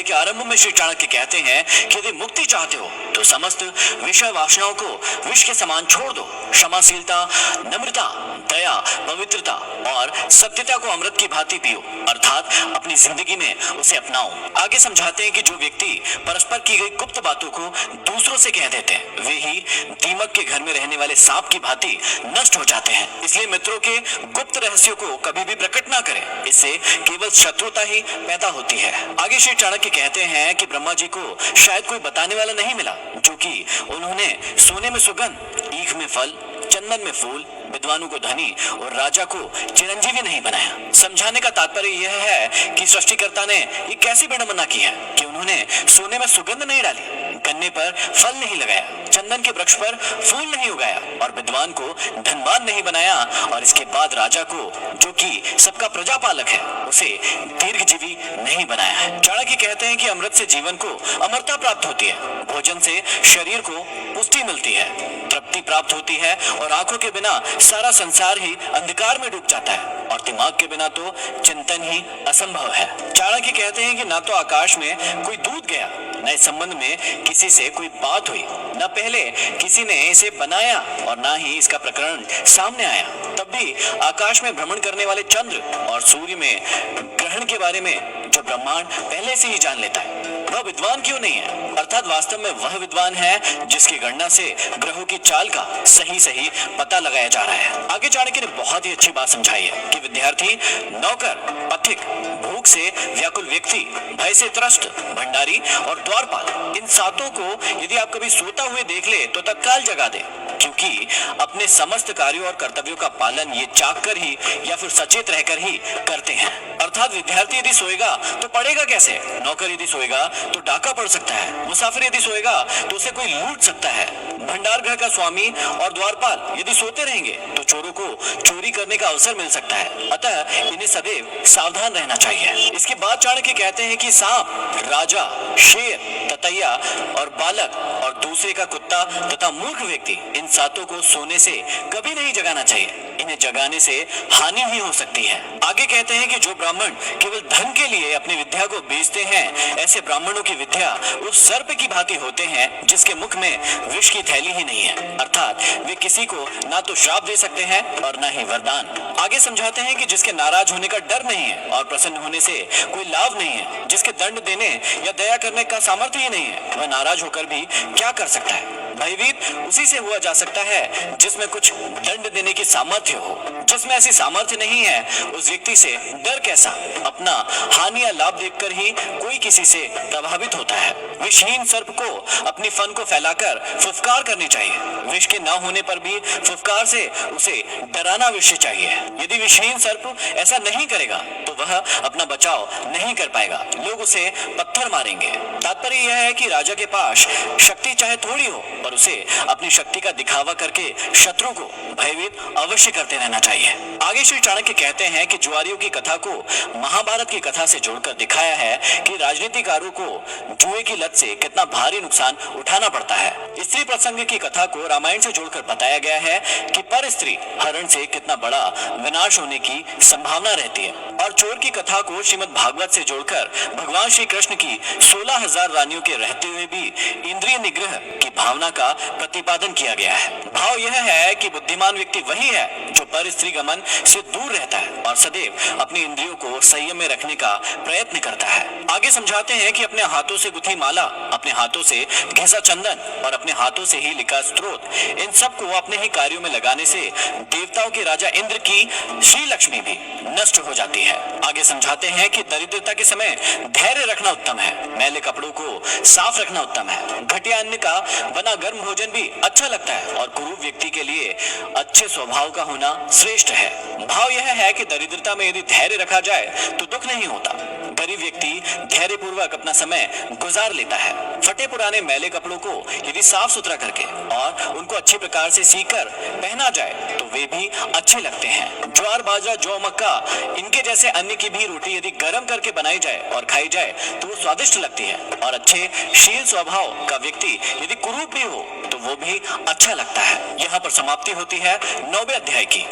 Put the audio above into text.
के आरंभ में श्री चाणक्य कहते हैं कि यदि मुक्ति चाहते हो तो समस्त विषय वासनाओं को विष के समान छोड़ दो। क्षमाशीलता, नम्रता, दया, पवित्रता और सत्यता को अमृत की भांति पियो, अर्थात अपनी जिंदगी में उसे अपनाओ। आगे समझाते हैं कि जो व्यक्ति परस्पर की गई गुप्त बातों को दूसरों से कह देते हैं वे ही दीमक के घर में रहने वाले सांप की भांति नष्ट हो जाते हैं। इसलिए मित्रों के गुप्त रहस्यों को कभी भी प्रकट ना करें, इससे केवल शत्रुता ही पैदा होती है। आगे श्री चाणक्य कहते हैं कि ब्रह्मा जी को शायद कोई बताने वाला नहीं मिला, जो कि उन्होंने सोने में सुगंध, ईख में फल, चंदन में फूल, विद्वानों को धनी और राजा को चिरंजीवी नहीं बनाया। समझाने का तात्पर्य यह है कि सृष्टिकर्ता ने ये कैसी विडंबना की है कि उन्होंने सोने में सुगंध नहीं डाली, गन्ने पर फल नहीं लगाया, चंदन के वृक्ष पर फूल नहीं उगाया और विद्वान को धनवान नहीं बनाया, और इसके बाद राजा को, जो कि सबका प्रजापालक है, उसे दीर्घजीवी नहीं बनाया है। चाणक्य कहते हैं कि अमृत से जीवन को अमरता प्राप्त होती है, भोजन से शरीर को पुष्टि मिलती है, तृप्ति प्राप्त होती है और आंखों के बिना सारा संसार ही अंधकार में डूब जाता है और दिमाग के बिना तो चिंतन ही असंभव है। चाणक्य कहते हैं कि ना तो आकाश में कोई दूत गया, न इस संबंध में किसी से कोई बात हुई, न पहले किसी ने इसे बनाया और ना ही इसका प्रकरण सामने आया। तब भी आकाश में भ्रमण करने वाले चंद्र और सूर्य में ग्रहण के बारे में जो ब्रह्मांड पहले से ही जान लेता है, वह विद्वान क्यों नहीं है? अर्थात वास्तव में वह विद्वान है जिसकी गणना से ग्रहों की चाल का सही पता लगाया जा रहा है। आगे चाणक्य ने बहुत ही अच्छी बात समझाई है कि विद्यार्थी, नौकर, पथिक, भूख से व्याकुल व्यक्ति, भय से त्रस्त, भंडारी और द्वारपाल, इन सातों को यदि आप कभी सोता हुए देख ले तो तत्काल जगा दे, क्योंकि अपने समस्त कार्यों और कर्तव्यों का पालन ये जाग कर ही या फिर सचेत रहकर ही करते हैं। अर्थात विद्यार्थी यदि सोएगा तो पढ़ेगा कैसे? नौकर यदि सोएगा तो डाका पड़ सकता है, मुसाफिर यदि सोएगा तो उसे कोई लूट सकता है, भंडार गृह का स्वामी और द्वारपाल यदि सोते रहेंगे तो चोरों को चोरी करने का अवसर मिल सकता है। अतः इन्हें सदैव सावधान रहना चाहिए। इसके बाद चाणक्य कहते हैं कि सांप, राजा, शेर, ततैया और बालक और दूसरे का कुत्ता तथा मूर्ख व्यक्ति, इन सातों को सोने से कभी नहीं जगाना चाहिए, इन्हें जगाने से हानि ही हो सकती है। आगे कहते हैं कि जो ब्राह्मण केवल धन के लिए अपनी विद्या को बेचते हैं, ऐसे ब्राह्मणों की विद्या उस सर्प की भांति होते हैं जिसके मुख में विष की थैली ही नहीं है, अर्थात वे किसी को ना तो श्राप दे सकते हैं और ना ही वरदान। आगे समझाते हैं कि जिसके नाराज होने का डर नहीं है और प्रसन्न होने से कोई लाभ नहीं है, जिसके दंड देने या दया करने का सामर्थ्य ही नहीं है, वह नाराज होकर भी क्या कर सकता है? भयभीत उसी से हुआ जा सकता है जिसमें कुछ दंड देने की सामर्थ्य हो। जिसमें ऐसी सामर्थ्य नहीं है उस व्यक्ति से डर कैसा? अपना हानि या लाभ देखकर ही कोई किसी से प्रभावित होता है। विषहीन सर्प को अपनी फन को फैलाकर फुफकार करनी चाहिए, विष के न होने पर भी फुफकार से उसे डराना अवश्य चाहिए। यदि विषहीन सर्प ऐसा नहीं करेगा तो वह अपना बचाव नहीं कर पाएगा, लोग उसे पत्थर मारेंगे। तात्पर्य यह है कि राजा के पास शक्ति चाहे थोड़ी हो पर उसे अपनी शक्ति का दिखावा करके शत्रु को भयभीत अवश्य करते रहना चाहिए। आगे श्री चाणक्य कहते हैं कि जुआरियों की कथा को महाभारत की कथा से जोड़कर दिखाया है कि राजनीतिकारों को जुए की लत से कितना भारी नुकसान उठाना पड़ता है। स्त्री प्रसंग की कथा को रामायण से जोड़कर बताया गया है कि पर स्त्री हरण से कितना बड़ा विनाश होने की संभावना रहती है, और चोर की कथा को श्रीमद् भागवत से जोड़कर भगवान श्री कृष्ण की 16,000 रानियों के रहते हुए भी इंद्रिय निग्रह की भावना का प्रतिपादन किया गया है। भाव यह है कि बुद्धिमान व्यक्ति वही है जो पर स्त्री गमन से दूर रहता है और सदैव अपनी इंद्रियों को संयम में रखने का प्रयत्न करता है। आगे समझाते हैं कि अपने हाथों से गुथी माला, अपने हाथों से घिसा चंदन और अपने हाथों से ही लिखा स्त्रोत, इन सब को अपने ही कार्यों में लगाने से देवताओं के राजा इंद्र की श्री लक्ष्मी भी नष्ट हो जाती है। आगे समझाते हैं कि दरिद्रता के समय धैर्य रखना उत्तम है, मैले कपड़ों को साफ रखना उत्तम है, घटिया अन्न का बना गर्म भोजन भी अच्छा लगता है और कुरूप व्यक्ति के लिए अच्छे स्वभाव का होना श्रेष्ठ है। भाव यह है कि दरिद्रता में यदि धैर्य रखा जाए तो दुख नहीं होता। गरीब व्यक्ति धैर्य पूर्वक अपना समय गुजार लेता है। फटे पुराने मैले कपड़ों को यदि साफ सुथरा करके और उनको अच्छी प्रकार से सीकर पहना जाए तो वे भी अच्छे लगते हैं। ज्वार, बाजरा, जौ, मक्का, इनके जैसे अन्न की भी रोटी यदि गर्म करके बनाई जाए और खाई जाए तो वो स्वादिष्ट लगती है, और अच्छे शील स्वभाव का व्यक्ति यदि कुरूप भी हो तो वो भी अच्छा लगता है। यहाँ पर समाप्ति होती है 9वें अध्याय की।